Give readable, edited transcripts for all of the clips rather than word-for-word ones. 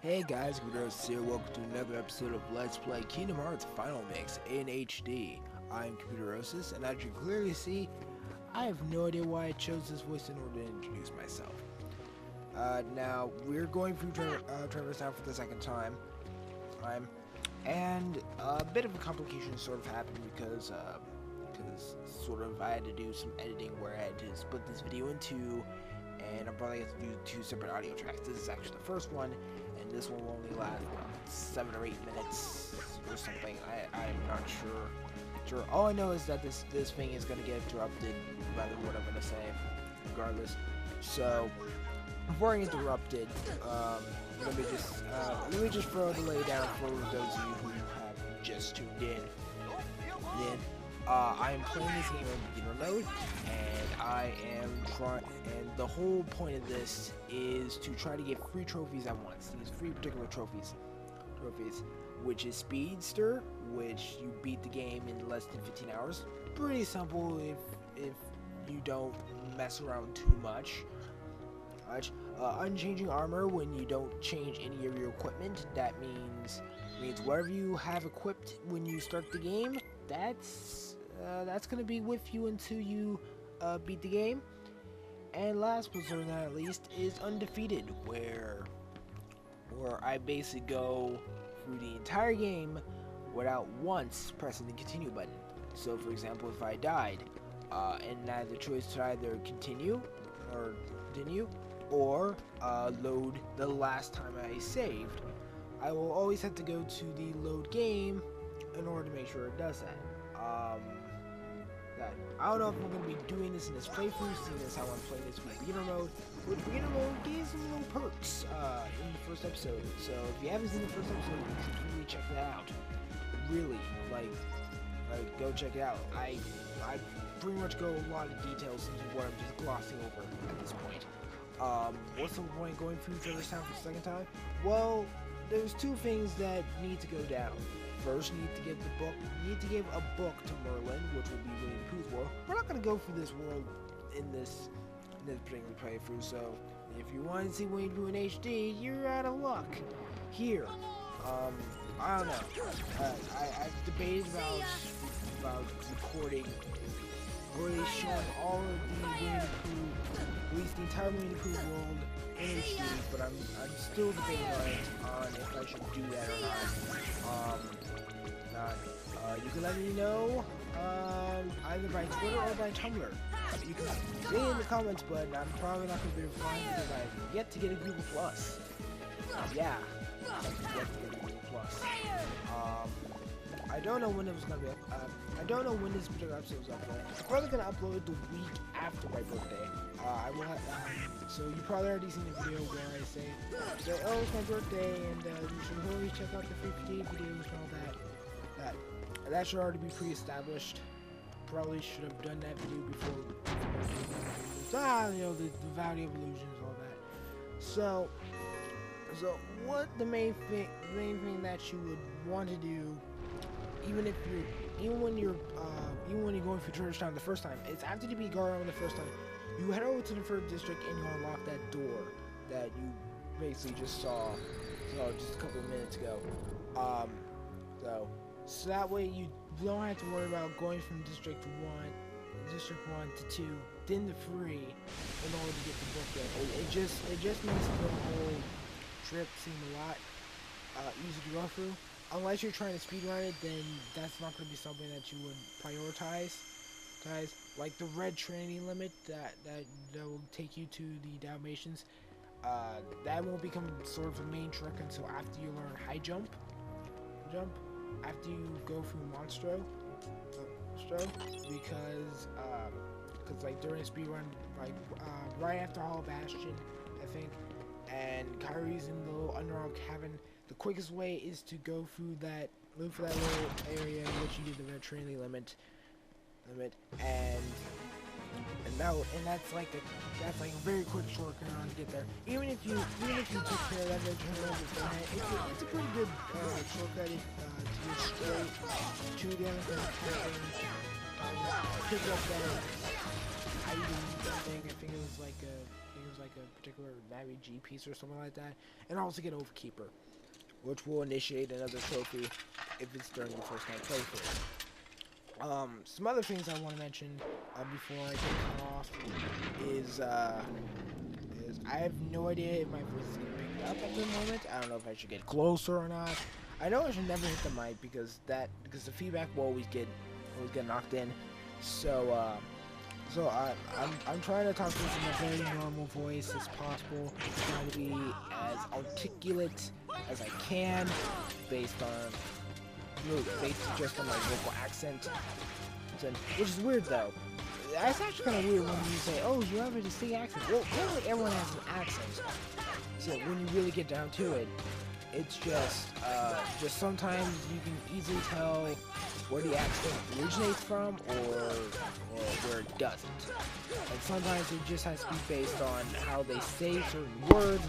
Hey guys, COMPUTEROSIS here. Welcome to another episode of Let's Play Kingdom Hearts Final Mix in HD. I'm COMPUTEROSIS, and as you can clearly see, I have no idea why I chose this voice in order to introduce myself. Now, we're going through Traverse Town for the second time, and a bit of a complication sort of happened because I had to do some editing where I had to split this video in two, and I'm probably going to do two separate audio tracks. This is actually the first one, and this one will only last about 7 or 8 minutes or something. I'm not sure. All I know is that this thing is going to get interrupted, no matter what I'm going to say, regardless. So, before I get interrupted, let me just throw the lay down for those of you who have just tuned in. I am playing this game in beginner mode, and the whole point of this is to try to get 3 trophies at once. These 3 particular trophies, which is Speedster, which you beat the game in less than 15 hours. Pretty simple if you don't mess around too much. Unchanging armor, when you don't change any of your equipment. That means whatever you have equipped when you start the game, that's gonna be with you until you beat the game. And last but certainly not least is Undefeated, where I basically go through the entire game without once pressing the continue button. So for example, if I died and I had the choice to either continue or load the last time I saved, I will always have to go to the load game in order to make sure it does that. I don't know if I'm going to be doing this in this playthrough, seeing as how I'm playing this with beginner mode. With beginner mode, gives some little perks in the first episode. So if you haven't seen the first episode, you should really check that out. Really, like go check it out. I pretty much go a lot of details into what I'm just glossing over at this point. What's the point going through Traverse Town for the second time? Well, there's 2 things that need to go down. First, you need to give a book to Merlin, which will be Winnie the Pooh's world. We're not going to go through this world in this particular playthrough, so if you want to see Winnie the Pooh in HD, you're out of luck. Here, I don't know. I've debated about recording, really showing all of the Winnie the Pooh, at least the entire Winnie the Pooh world in HD, but I'm still debating on if I should do that or not. You can let me know either by Twitter or by Tumblr. You can say in the comments, but I'm probably not going to be replying because I've yet to get a Google Plus. Yeah, I've yet to get a Google Plus. I don't know when it was going to be. I don't know when this particular episode is uploaded. I'm probably going to upload it the week after my birthday. I will have. So you probably already seen the video where I say, "Oh, it's my birthday, and you should really check out the 50 videos and all that." That should already be pre-established. Probably should have done that video before. You know, the value of illusions, all that. So what the main thing that you would want to do, even when you're going through Traverse Town the first time, it's after you beat Garland the first time. You head over to the 3rd district and you unlock that door that you basically just saw just a couple of minutes ago. So that way you don't have to worry about going from District 1 to 2, then to 3 in order to get the book there. It just makes the whole trip seem a lot easier to go through. Unless you're trying to speedrun it, then that's not going to be something that you would prioritize. Like the red Trinity limit that will take you to the Dalmatians. That won't become sort of a main trick until after you learn high jump. After you go through Monstro, because like during a speedrun, like right after Hall of Bastion, I think, and Kyrie's in the little underground cabin, the quickest way is to go through that little area in which you did the red Trinity limit, and that's like a very quick shortcut on to get there. Even if you took care of that red Trinity limit beforehand, it's a pretty good shortcut to get straight to the end of the pick up that I think it was like as like a particular Navi G piece or something like that, and also get Overkeeper, which will initiate another trophy if it's during the first night playthrough. Some other things I want to mention before I get cut off is I have no idea if my voice is getting picked up at the moment. I don't know if I should get closer or not. I know I should never hit the mic because the feedback will always get knocked in. So I'm trying to talk to this in a very normal voice as possible, trying to be as articulate as I can, based just on my vocal accent. Which is weird though. That's actually kind of weird when you say, "Oh, you have a distinct accent." Well, clearly everyone has an accent. So when you really get down to it, it's just sometimes you can easily tell where the accent originates from or where it doesn't. And sometimes it just has to be based on how they say certain words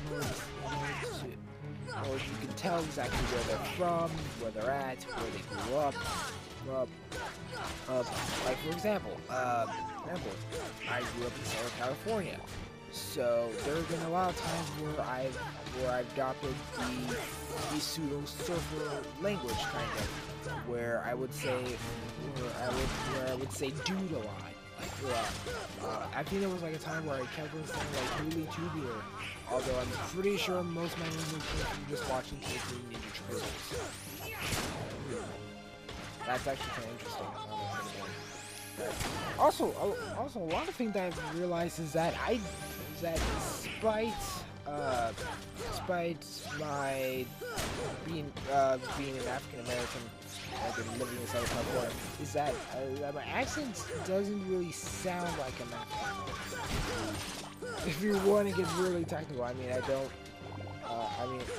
or you can tell exactly where they're from, where they're at, where they grew up. Like for example, I grew up in Southern California, so there have been a lot of times where I've adopted the pseudo surfer language kind of, where I would say dude a lot. Like I think there was like a time where I kept on saying like really tubular, although I'm pretty sure most of my language came from just watching Teenage Mutant Ninja Turtles. That's actually kind of interesting. Also, a lot of things that I've realized is that despite my being an African American, I've been living in Southern California, is that my accent doesn't really sound like an African American. If you want to get really technical, I mean, I don't.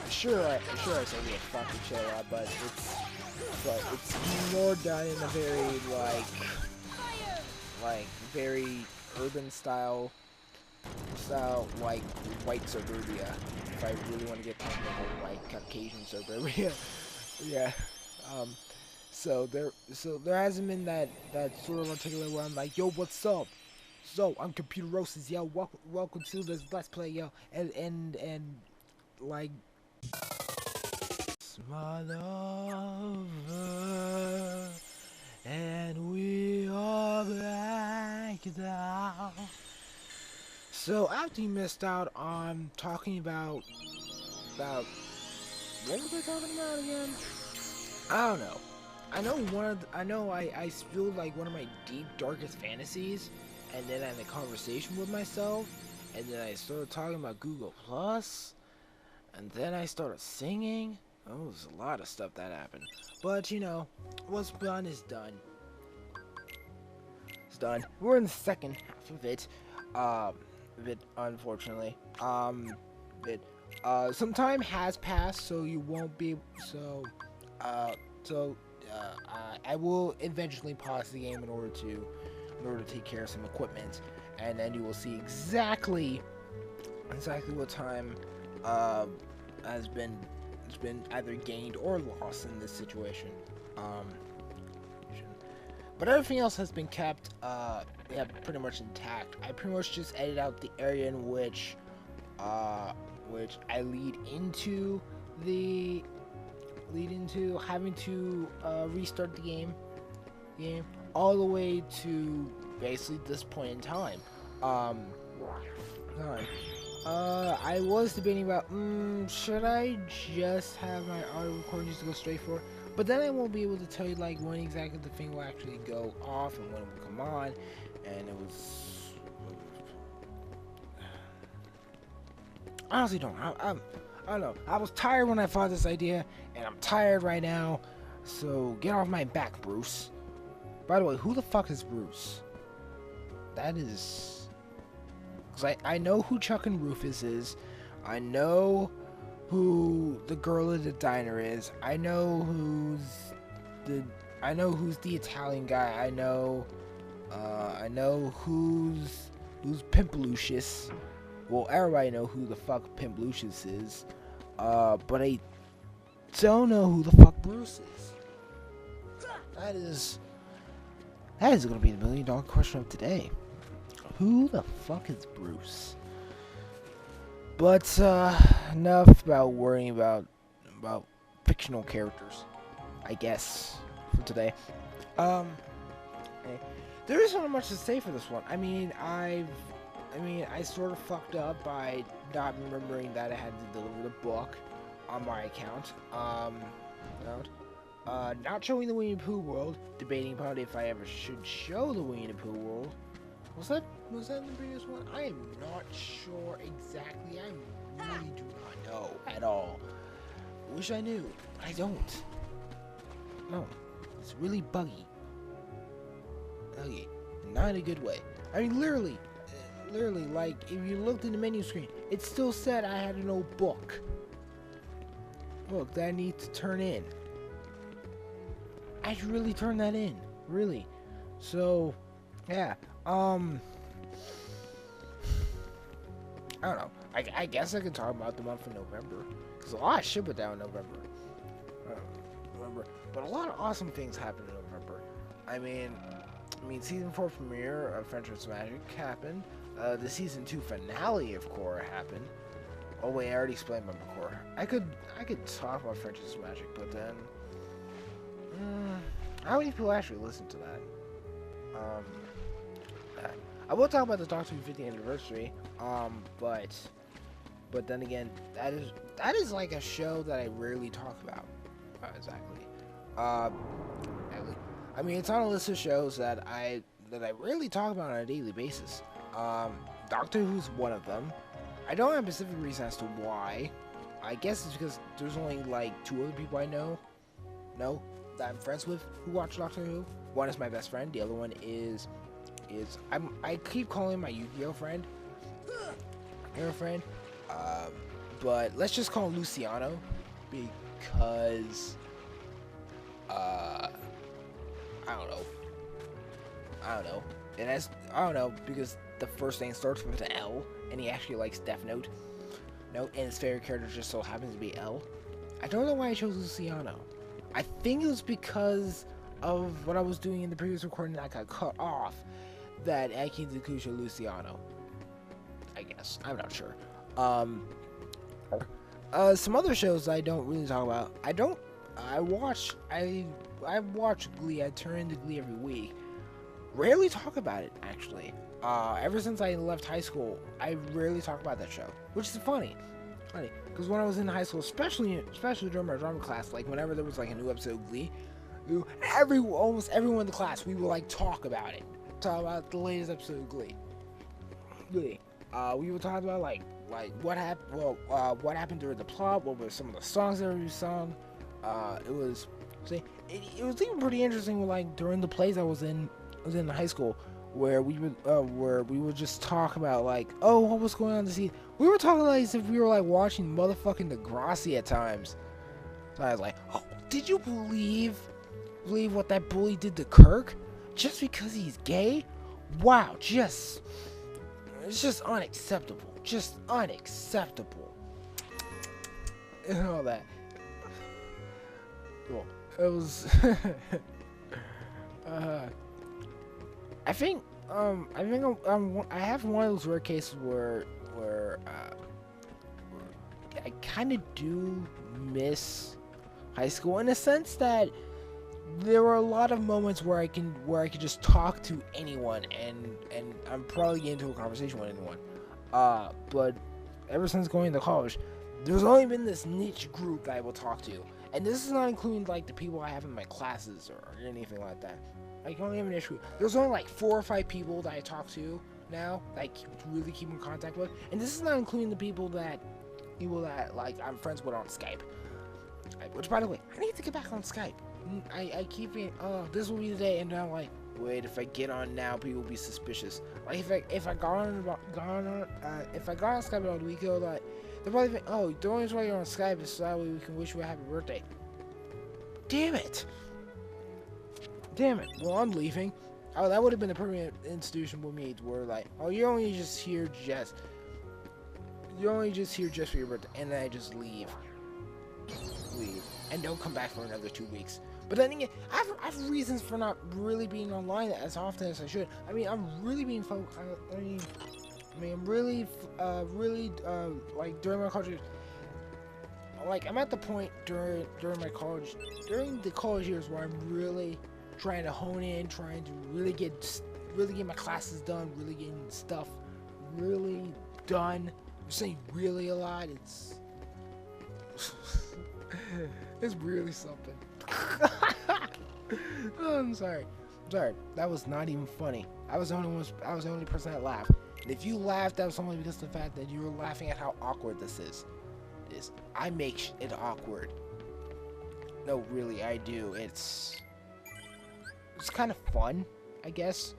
Sure I say we fuck each other out, but it's more done in a very very urban style like white suburbia. If I really want to get technical, like Caucasian suburbia, yeah. So there hasn't been that sort of articulate where I'm like, yo, what's up? So I'm COMPUTEROSIS, yo. Welcome to this Let's Play, yo, and like. My lover, and we are back now. So after you missed out on talking about what was I talking about again? I don't know. I spilled like one of my deep darkest fantasies, and then I had a conversation with myself, and then I started talking about Google Plus, and then I started singing. Oh, there's a lot of stuff that happened. But, you know, what's done is done. It's done. We're in the second half of it. Unfortunately. Some time has passed, so you won't be... I will eventually pause the game in order to take care of some equipment. And then you will see exactly what time, has been either gained or lost in this situation. But everything else has been kept pretty much intact. I pretty much just edited out the area in which I lead into having to restart the game all the way to basically this point in time. I was debating about, should I just have my audio recording just to go straight for it? But then I won't be able to tell you, like, when exactly the thing will actually go off and when it will come on. And it was... I honestly don't. I don't know. I was tired when I thought this idea, and I'm tired right now. So, get off my back, Bruce. By the way, who the fuck is Bruce? That is... Because I know who Chuck and Rufus is. I know who the girl at the diner is. I know who's the Italian guy. I know who's Pimp Lucius. Well, everybody know who the fuck Pimp Lucius is. But I don't know who the fuck Bruce is. That is gonna be the $1 million question of today. Who the fuck is Bruce? But enough about worrying about fictional characters, I guess, for today. Um, there isn't much to say for this one. I mean, I sort of fucked up by not remembering that I had to deliver the book on my account. Not showing the Winnie the Pooh world, debating about if I ever should show the Winnie the Pooh world. Was that in the previous one? I am not sure exactly. I really do not know at all. Wish I knew. I don't. No, it's really buggy. Okay, not in a good way. I mean, literally, like, if you looked in the menu screen, it still said I had an old book. Look, that I need to turn in. I should really turn that in, really. So, yeah, I don't know. I guess I could talk about the month of November, because a lot of shit went down in November. But a lot of awesome things happened in November. I mean, season 4 premiere of Friendship's Magic happened. The season 2 finale of Korra happened. Oh wait, I already explained about Korra. I could talk about Friendship's Magic, but then, how many people actually listen to that? I will talk about the Doctor Who 50th anniversary. But then again, that is like a show that I rarely talk about. Exactly. I mean, it's on a list of shows that I rarely talk about on a daily basis. Doctor Who's one of them. I don't have a specific reason as to why. I guess it's because there's only like 2 other people I know that I'm friends with who watch Doctor Who. One is my best friend. The other one is I keep calling my Yu-Gi-Oh friend. Girlfriend. But let's just call him Luciano because I don't know. And I don't know because the first name starts with an L, and he actually likes Death Note. And his favorite character just so happens to be L. I don't know why I chose Luciano. I think it was because of what I was doing in the previous recording that got cut off. That Aki Zakusha Luciano. I guess. I'm not sure. Some other shows I don't really talk about. I watch Glee. I turn into Glee every week. Rarely talk about it, actually. Ever since I left high school, I rarely talk about that show, which is funny. Because when I was in high school, especially during my drama class, like whenever there was like a new episode of Glee, almost everyone in the class, we would like talk about it. Talk about the latest episode of Glee. We were talking about like what happened. Well, what happened during the plot? What were some of the songs that were sung? It was even pretty interesting. Like during the plays I was in high school, where we would just talk about like, oh, what was going on this season. We were talking like as if we were like watching motherfucking Degrassi at times. So I was like, oh, did you believe what that bully did to Kirk? Just because he's gay? Wow, it's just unacceptable. Just unacceptable. And all that. Well, it was I have one of those rare cases where I kind of do miss high school in a sense that there were a lot of moments where I could just talk to anyone and I'm probably getting into a conversation with anyone. But ever since going to college, there's only been this niche group that I will talk to, and this is not including like the people I have in my classes or anything like that. I can only have an issue. There's only like 4 or 5 people that I talk to now that I really keep in contact with, and this is not including the people that like I'm friends with on Skype. Which, by the way, I need to get back on Skype. I keep being, oh, this will be the day, and I'm like, wait, if I get on now, people will be suspicious. Like if I got on Skype about a week ago, like they'll probably think, oh, the only reason why you're on Skype is so that way we can wish you a happy birthday. Damn it. Well, I'm leaving. Oh, that would have been a permanent institution with me, where like, oh, you're only just here just for your birthday, and then I just leave, and don't come back for another 2 weeks. But then again, I have reasons for not really being online as often as I should. I mean, I'm really being I mean, really, like during my college years, like I'm at the point during the college years where I'm really trying to hone in, trying to really get my classes done, really getting stuff really done. I'm saying really a lot. It's really something. Oh, I'm sorry. That was not even funny. I was the only person that laughed. And if you laughed, that was only because of the fact that you were laughing at how awkward this is. I make it awkward. No, really, I do. It's kind of fun, I guess.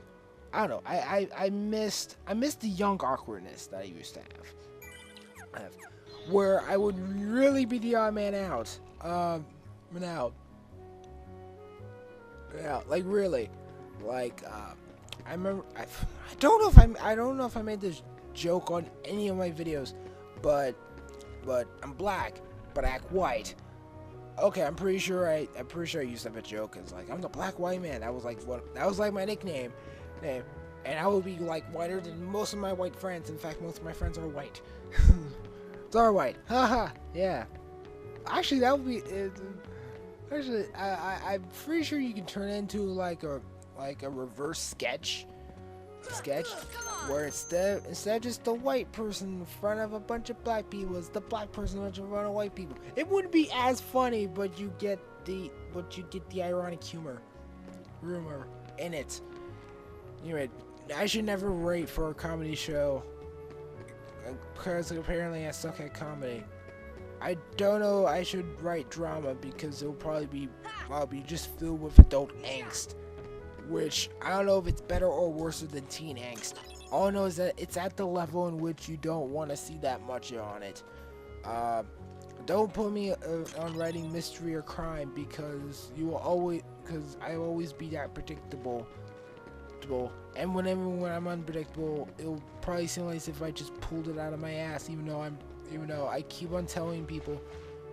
I don't know. I missed the young awkwardness that I used to have. Where I would really be the odd man out. Yeah, like really, like I remember. I don't know if I made this joke on any of my videos, but I'm black, but I act white. Okay, I'm pretty sure I used to have a joke. It's like I'm the black white man. That was like my nickname, and I would be like whiter than most of my white friends. In fact, most of my friends are white. It's all white. Haha. Yeah. Actually, that would be. Actually, I'm pretty sure you can turn it into like a reverse sketch, where instead of just the white person in front of a bunch of black people, it's the black person in front of white people. It wouldn't be as funny, but you get the ironic humor in it. Anyway, I should never write for a comedy show because apparently I suck at comedy. I don't know. I should write drama because I'll be just filled with adult angst, which I don't know if it's better or worse than teen angst. All I know is that it's at the level in which you don't want to see that much on it. Don't put me on writing mystery or crime because I'll always be that predictable. And when I'm unpredictable, it'll probably seem like as if I just pulled it out of my ass, even though I keep on telling people,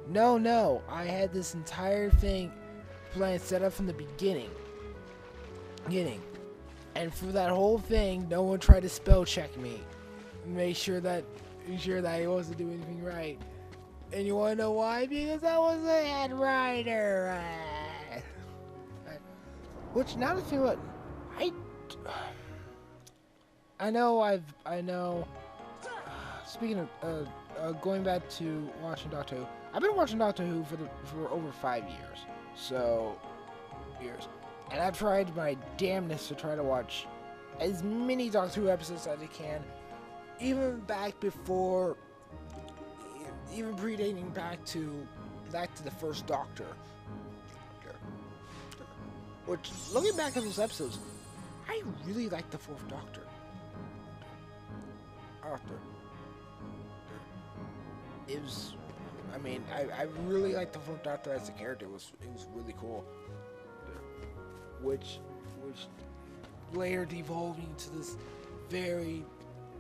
no, I had this entire thing planned set up from the beginning. And for that whole thing, no one tried to spell check me. Make sure that I wasn't doing anything right. And you wanna know why? Because I was a head writer. Which now to feel what I know. Speaking of going back to watching Doctor Who, I've been watching Doctor Who for over 5 years, and I've tried my damnedest to try to watch as many Doctor Who episodes as I can, even predating back to the first Doctor. Which, looking back at those episodes, I really like the fourth Doctor. I really like the fourth Doctor as a character. It was really cool. Which later devolved into this very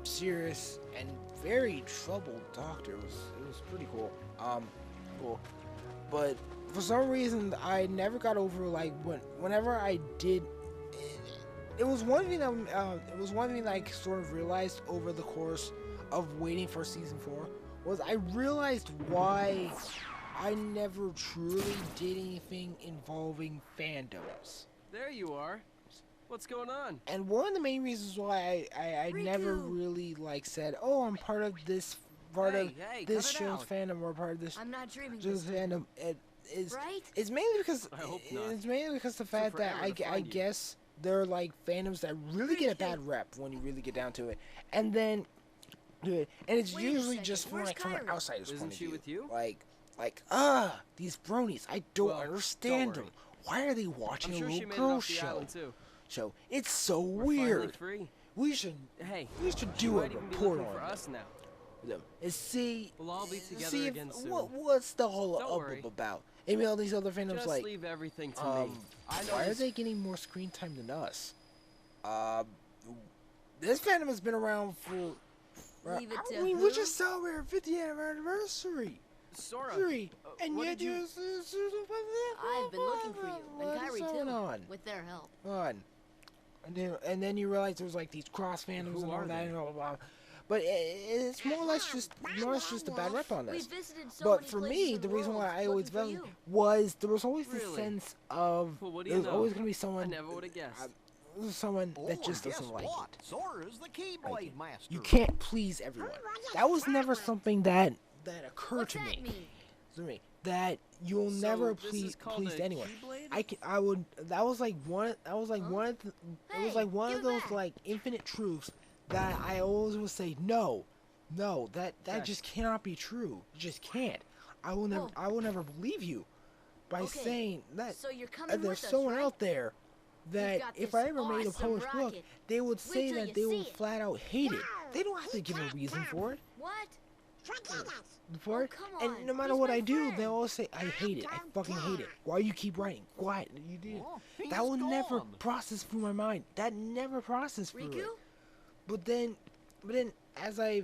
serious and very troubled Doctor. It was pretty cool. Cool. But for some reason, I never got over whenever I did. It was one thing that I sort of realized over the course of waiting for season 4 was I realized why I never truly did anything involving fandoms. There you are. What's going on? And one of the main reasons why I never really said, oh, I'm part of this this show's fandom or part of this I'm not dreaming show's fandom. Right? It's mainly because I hope not. It's mainly because the fact that I guess there are fandoms that really get a bad rep when you really get down to it, and then it's usually just from an outsider's point of view. With you? These bronies, I don't understand them. Why are they watching a little girl show? It's so weird. We should do a report on us now. them and see. We'll all be together again soon. What's the whole uproar about? Maybe all these other fandoms just leave everything to me. Why are they getting more screen time than us? This fandom has been around for. We just celebrated our 50th anniversary. Sora, and yet I've been looking for you, and Kyrie too, with their help. And then you realize there's these cross fandoms and all that, and blah, blah, blah. but it's more or less just a bad rep on this. But for me, the reason why I always felt was there was always this sense of there's always gonna be someone. I never would have guessed. Someone that just doesn't like it. Sora's the Keyblade Master. You can't please everyone. That was never something that occurred to me. That you'll never please anyone. That was like one of those like infinite truths that I always would say no, that just cannot be true. You just can't. I will never believe you by saying that there's someone out there that if I ever made a published book, they would say that they would flat out hate it. They don't have to give a reason for it. What? And no matter what I do, they'll always say, I hate it. I fucking hate it. Why you keep writing? Quiet. You did. That will never process through my mind. That never processed through it. But then as I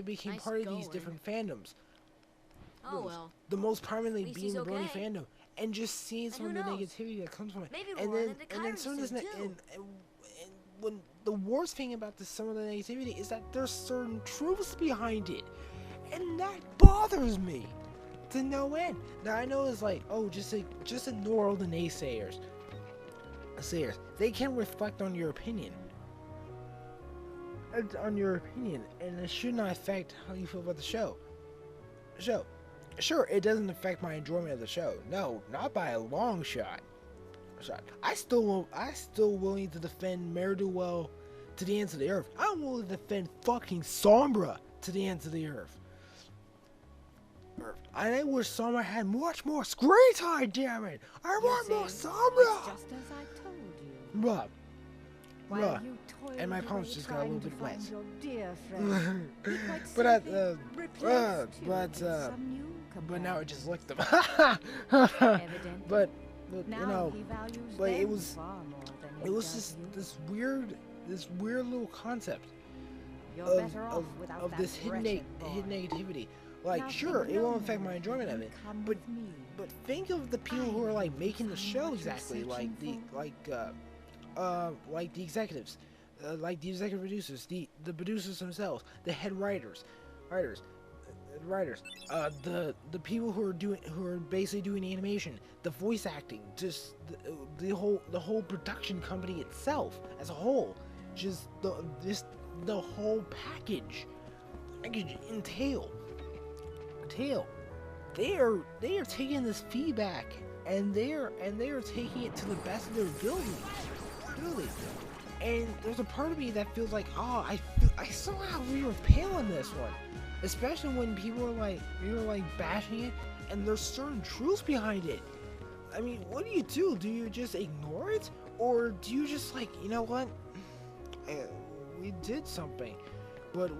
became part of these different fandoms, the most prominently being the Brony fandom, and just seeing some of the negativity that comes from it, and then some of this, and when the worst thing about some of the negativity is that there's certain truths behind it, and that bothers me to no end. Now I know it's like, oh, just ignore all the naysayers. They can reflect on your opinion. And it should not affect how you feel about the show. Sure, it doesn't affect my enjoyment of the show. No, not by a long shot. I still willing to defend Mare-Do-Well to the ends of the earth. I'm willing to defend fucking Sombra to the ends of the earth. I wish Sombra had much more screen time, damn it! I want more Sombra! Just as I told you. Bruh. And my palms just got a little bit wet. But now I just licked them. but you know, but it was just this weird little concept of this hidden negativity. Like, sure, it won't affect my enjoyment of it, but think of the people who are like making the show exactly, like the executives, like the executive producers, the producers themselves, the head writers, the people who are basically doing the animation, the voice acting, just the whole production company itself as a whole, just the whole package entail. They are taking this feedback and they are taking it to the best of their ability. And there's a part of me that feels like, oh, I somehow repel on this one, especially when people are like bashing it, and there's certain truths behind it. I mean, what do? Do you just ignore it, or do you just like, you know what? We did something, but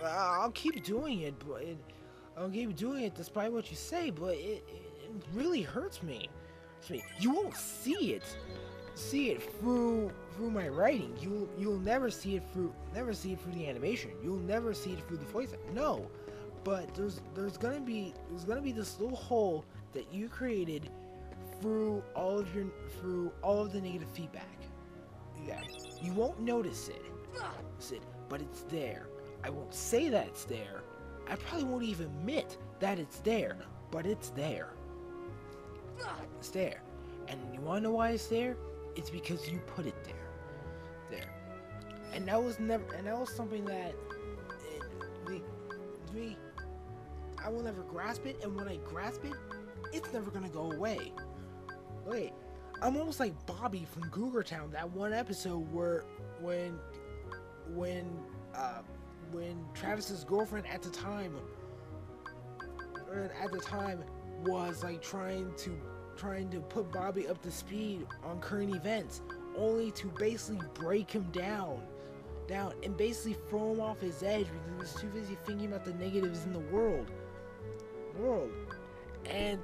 I'll keep doing it, despite what you say, but it really hurts me. You won't see it through my writing. You'll never see it through the animation. You'll never see it through the voice. No, but there's gonna be this little hole that you created through all of the negative feedback. Yeah, you won't notice it, but it's there. I won't say that it's there. I probably won't even admit that it's there, but it's there. It's there. And you wanna know why it's there? It's because you put it there. And that was something that I will never grasp it, and when I grasp it, it's never gonna go away. Wait, I'm almost like Bobby from Cougar Town, that one episode where when Travis's girlfriend at the time was like trying to put Bobby up to speed on current events, only to basically break him down and basically throw him off his edge because he was too busy thinking about the negatives in the world. And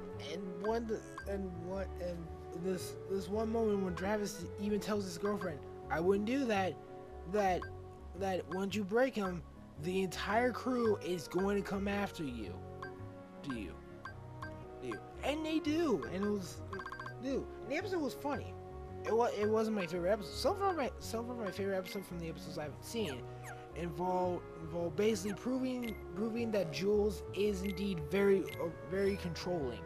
this one moment when Travis even tells his girlfriend, I wouldn't do that once you break him, the entire crew is going to come after you. Do you? And they do. And the episode was funny. it wasn't my favorite episode. Some of my favorite episodes from the episodes I haven't seen involve basically proving that Jules is indeed very controlling,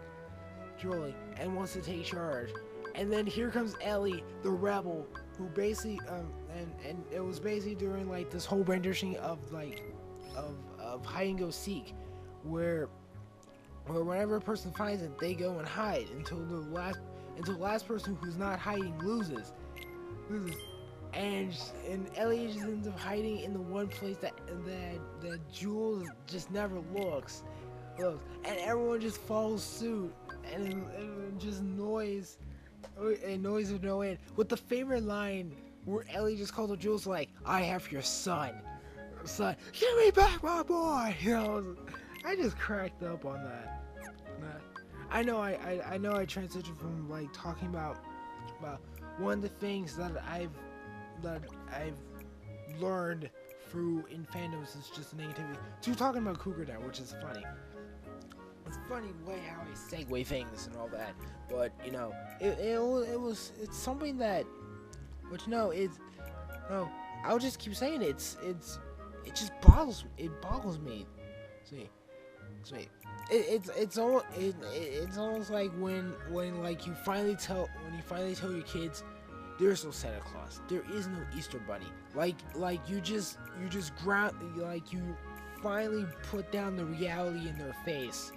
and wants to take charge. And then here comes Ellie, the rebel, who basically and it was basically during like this whole rendition of hide and go seek, where whenever a person finds it, they go and hide until the last person who's not hiding loses. And Ellie just ends up hiding in the one place that Jules just never looks, and everyone just follows suit, and just noise of no end. With the favorite line where Ellie just calls up Jules like, "I have your son, give me back my boy." You know, I just cracked up on that. I know I transitioned from like talking about one of the things that I've learned through in fandoms is just negativity, to talking about Cougar now, which is funny. It's funny the way how I segue things and all that, but you know, it's something that, which no, I'll just keep saying it just boggles me. It's almost like when like you finally tell your kids there's no Santa Claus, there is no Easter Bunny, like you finally put down the reality in their face,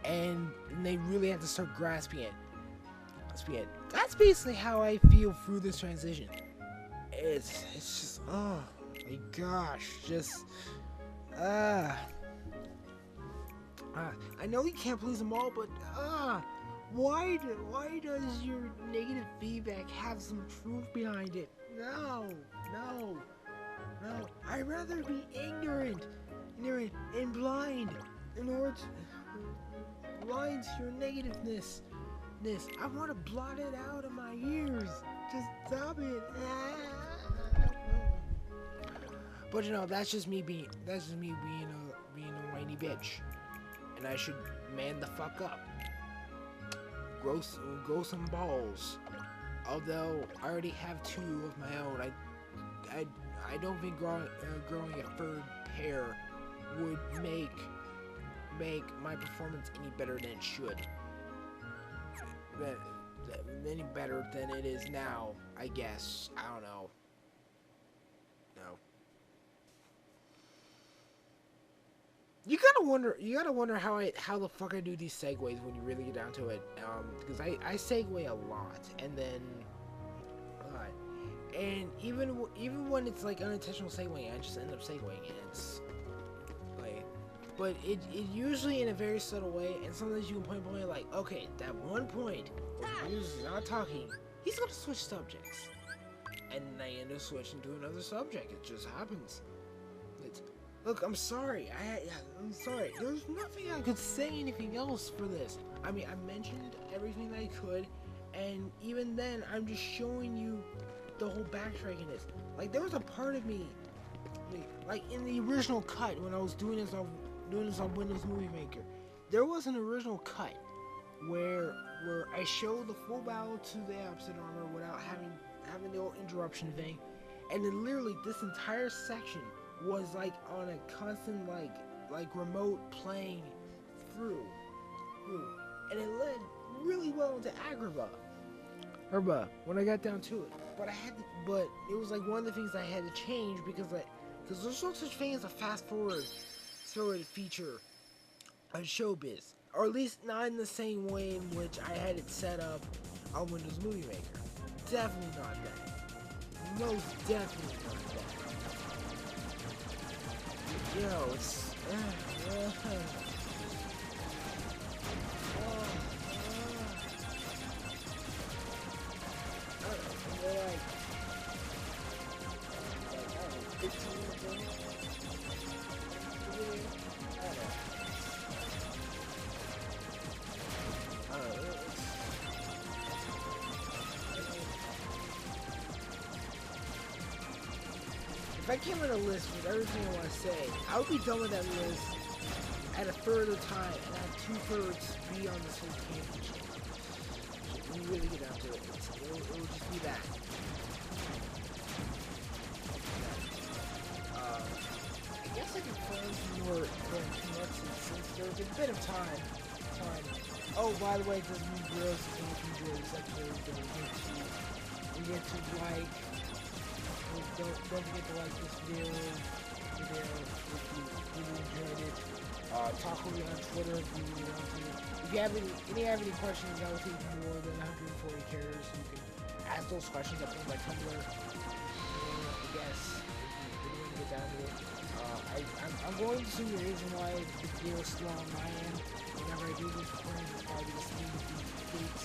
and they really have to start grasping it. That's basically how I feel through this transition. It's just, oh my gosh, just I know you can't please them all, but why does your negative feedback have some truth behind it? No. I'd rather be ignorant and blind in order to blind to your negativeness. I want to blot it out of my ears. Just stop it. But you know, that's just me being a whiny bitch, and I should man the fuck up. Grow some balls. Although I already have 2 of my own, I don't think growing a third pair would make my performance any better than it should. Any better than it is now, I guess. I don't know. No. You gotta wonder how the fuck I do these segues when you really get down to it. Because I segue a lot, and then and even when it's like unintentional segueing, I just end up segueing, and it's like, but it usually in a very subtle way, and sometimes you can point like, okay, that one point where he's not talking, he's gonna switch subjects, and then I end up switching to another subject. It just happens. Look, I'm sorry. I'm sorry. There's nothing I could say anything else for this. I mean, I mentioned everything I could, and even then, I'm just showing you the whole backtracking this. Like, there was a part of me, like in the original cut when I was doing this on Windows Movie Maker, there was an original cut where I showed the full battle to the opposite armor without having the old interruption thing, and then literally this entire section was like on a constant like remote playing through, and it led really well into Agrabah when I got down to it. But it was like one of the things I had to change because there's no such thing as a fast forward feature on Showbiz, or at least not in the same way in which I had it set up on Windows Movie Maker. Definitely not that. Most definitely not that. Yo, it's if I came with a list with everything I want to say, I would be done with that list at a third of the time, and have 2/3 be on this whole campaign. When you really get down to it, it would just be that. I guess I can find some more too much since there's a bit of time. Oh, by the way, it doesn't mean girls if you enjoy this episode, but we get to like, don't forget to like this video if you really enjoyed it. Talk with me on Twitter if you really want to. If you have any questions, that will take more than 140 characters. You can ask those questions up on my Tumblr. I guess if you really want to get down to it. I'm going to see the reason why the video is slow on my end. Whenever I do this recording, it's probably the Steam dates.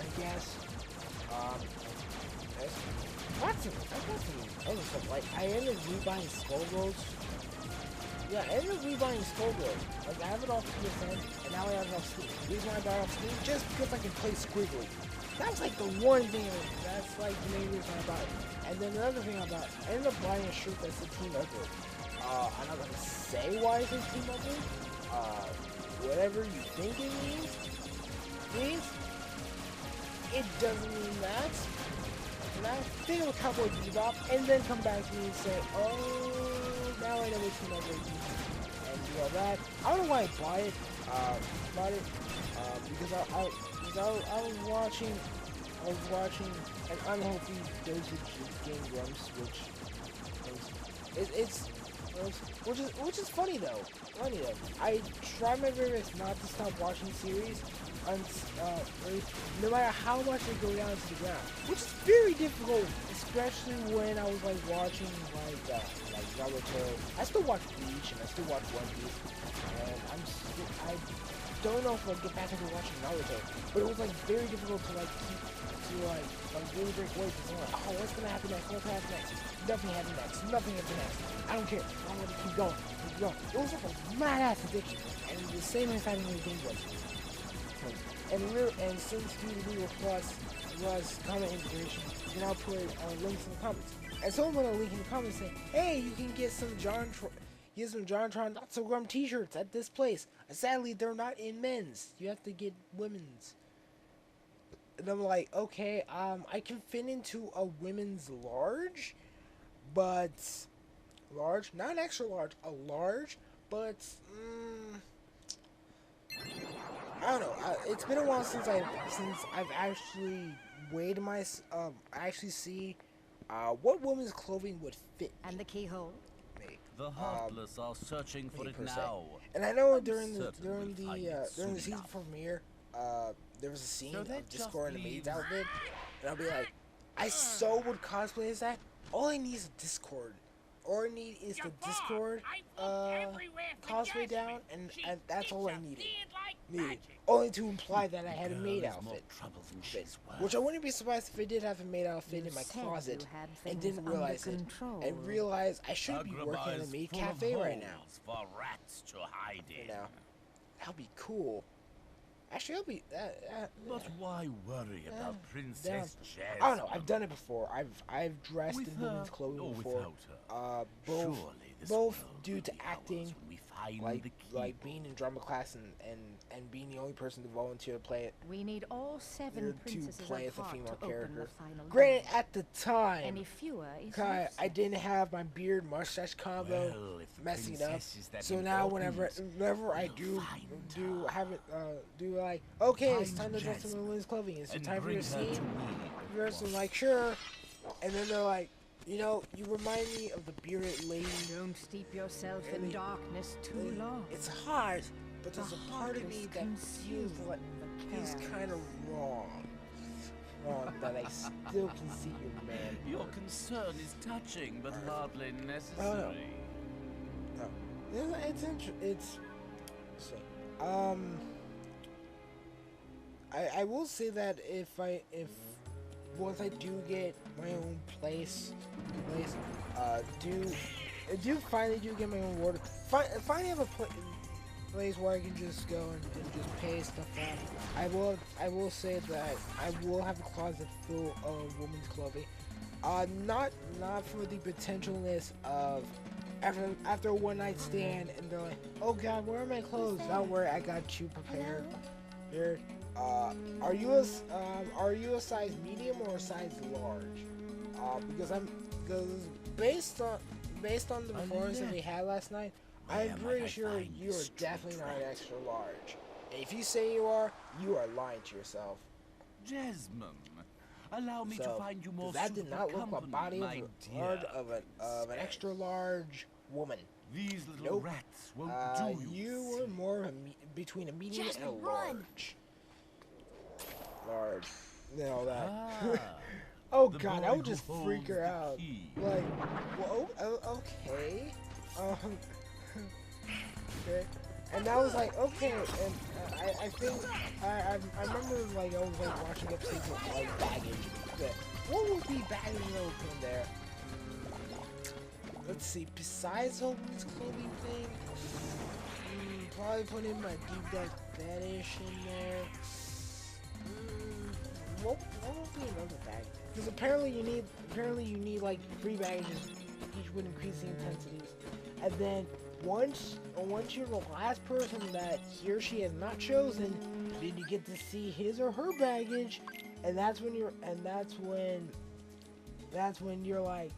I guess. I've got some other stuff. Like, I ended up rebuying Skullgirls. Yeah, I ended up rebuying Skullgirls. Like, I have it off PSN, and now I have it off Steam. The reason why I bought it off Steam, just because I can play Squiggly. That's like the one thing, that's like the main reason I bought it. And then another thing I bought, I ended up buying a shirt that said Team Ugly. I'm not gonna say why it says Team Ugly. Whatever you think it means, it doesn't mean that. And I think of a Cowboy Bebop, and then come back to me and say, oh, now I know what Team Ugly means. And do all that. I don't know why I bought it. Because I was watching an unhealthy dosage of Game Grumps, which is funny though. I try my very best not to stop watching series, no matter how much they go down to the ground, which is very difficult, especially when I was like watching like Naruto. I still watch Bleach and I still watch One Piece, and I don't know if I'll get back into watching Naruto, but it was like very difficult to like keep really break away because I'm like, oh, what's gonna happen next? What's gonna happen next? Nothing happened next. Nothing happened next. I don't care. I want to keep going. It was like a mad-ass addiction, and the same as having with Game Boy. And since Google Plus comment integration, you can now put links in the comments. And someone put a link in the comments saying, hey, you can get some JonTron Not So Grum t-shirts at this place. Sadly, they're not in men's. You have to get women's. And I'm like, okay, I can fit into a women's large, but large, not an extra large, a large, but I don't know. It's been a while since I've actually weighed actually see what women's clothing would fit me. And the keyhole. The heartless are searching for it now. And I know during the season premiere, there was a scene of Discord in a maid's outfit, and I'll be like, I so would cosplay as that. All I need is a Discord. All I need is the Discord cosplay down, and that's all I needed. Only to imply that I had a maid outfit. Which I wouldn't be surprised if I did have a maid outfit in my closet and didn't realize it. And realized I shouldn't be working at a maid cafe right now. For rats to hide in. You know, that'll be cool. Actually, I'll be. But why worry about Princess Jazz? I don't know. I've done it before. I've dressed in women's clothing before. Both due to acting, like being in drama class and being the only person to volunteer to play it. We need all 7 princesses to play as a female character. Granted, Granted, at the time, any fewer is I didn't have my beard mustache combo messing up. So now whenever I do have it, like, okay, it's time to dress in women's clothing. Is it time for your scene? I'm like, sure. And then they're like, you know, you remind me of the bearded lady. Don't steep yourself in darkness too long. It's hard, but there's a part of me that feels like it's kind of wrong. That I still can see your man. Your concern is touching, but hardly necessary. No. It's I will say that if once I do get my own place, finally get my own wardrobe, finally have a place where I can just go and just pay stuff out. I will say that I will have a closet full of women's clothing. Not for the potentialness of after a one night stand and they're like, oh god, where are my clothes? Don't worry, I got you prepared. Here, Are you a size medium or a size large? Because based on the performance that we had last night, I'm pretty sure you are definitely not an extra large. And if you say you are lying to yourself. Jasmine, allow me to find you more that did not look like a body of an extra large woman. These little rats won't do you. You were more between a medium and a large. Large. You know that. Oh god, I would just freak her out. Like, whoa, okay. Okay. And I was like, okay, and I think, I remember, like, I was, like, watching episodes of, like, baggage. But what would be baggage that would put in there? Let's see, besides Hogan's clothing thing, probably put in my deep deck fetish in there. What would be another bag? Because apparently you need like 3 baggages, each would increase the intensities. And then once you're the last person that he or she has not chosen, then you get to see his or her baggage, and that's when you're like